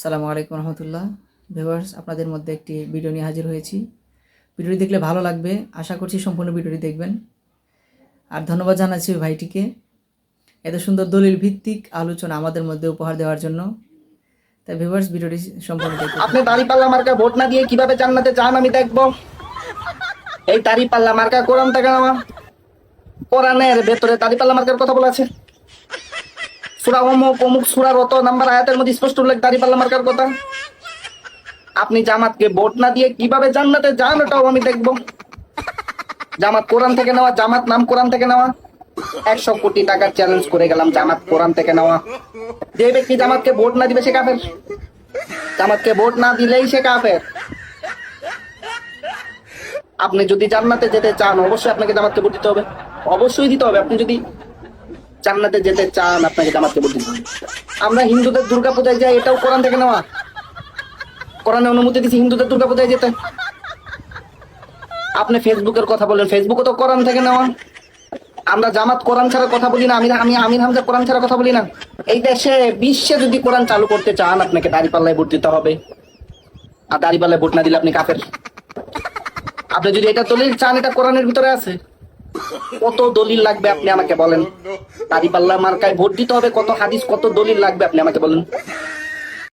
সালামু আলাইকুম রহমতুল্লাহ। ভিউয়ার্স, আপনাদের মধ্যে একটি ভিডিও নিয়ে হাজির হয়েছি। ভিডিওটি দেখলে ভালো লাগবে, আশা করছি সম্পূর্ণ ভিডিওটি দেখবেন। আর ধন্যবাদ জানাচ্ছি ওই ভাইটিকে এত সুন্দর দলিল ভিত্তিক আলোচনা আমাদের মধ্যে উপহার দেওয়ার জন্য। তাই ভিউয়ার্স, ভিডিওটি সম্পূর্ণ দেখবেন। আপনি দাঁড়িপাল্লা মার্কা ভোট না দিয়ে কিভাবে জান্নাতে যান আমি দেখবো। এই দাঁড়িপাল্লা মার্কা কোরআন থেকে নেওয়া, কোরআনের ভেতরে দাঁড়িপাল্লা মার্কার কথা বলা আছে। সূরা অমুক অমুক সূরার অত নাম্বার আয়াতের মধ্যে স্পষ্ট উল্লেখ দাঁড়িপাল্লা মার্কার কথা। আপনি জামাতকে ভোট না দিয়ে কিভাবে জান্নাতে যান ওটাও আমি দেখবো। জামাত কোরআন থেকে নেওয়া, জামাত নাম কোরআন থেকে নেওয়া। 100 কোটি টাকার চ্যালেঞ্জ করে গেলাম, জামাত কোরআন থেকে নেওয়া। যে ব্যক্তি জামাতকে ভোট না দিবে সে কাফের। জামাতকে ভোট না দিলেই সে কাফের। আপনি যদি জান্নাতে যেতে চান অবশ্যই আপনাকে জামাতকে ভোট দিতে হবে, অবশ্যই দিতে হবে। আপনি যদি জান্নাতে যেতে চান আপনাকে জামাতকে ভোট দিতে হবে। আমরা হিন্দুদের দুর্গাপূজায় যাই, এটাও কোরআন থেকে নেওয়া। কোরআনে অনুমতি দিয়েছে হিন্দুদের দুর্গাপূজায় যেতে। আপনি ফেসবুকের কথা বলেন, ফেসবুকও তো কোরআন থেকে নেওয়া। আমরা জামাত কোরআন ছাড়া কথা বলি না, আমি আমির হামজা কোরআন ছাড়া কথা বলি না। এই দেশে বিশ্বে যদি কোরআন চালু করতে চান আপনাকে দাঁড়িপাল্লায় ভোট দিতে হবে, আর দাঁড়িপাল্লায় ভোট না দিলে আপনি কাফের। আপনি যদি এটা দলিল চান, এটা কোরআনের ভিতরে আছে। কত দলিল লাগবে আপনি আমাকে বলেন। দাঁড়িপাল্লা মার্কায় ভোট দিতে হবে, কত হাদিস কত দলিল লাগবে আপনি আমাকে বলেন।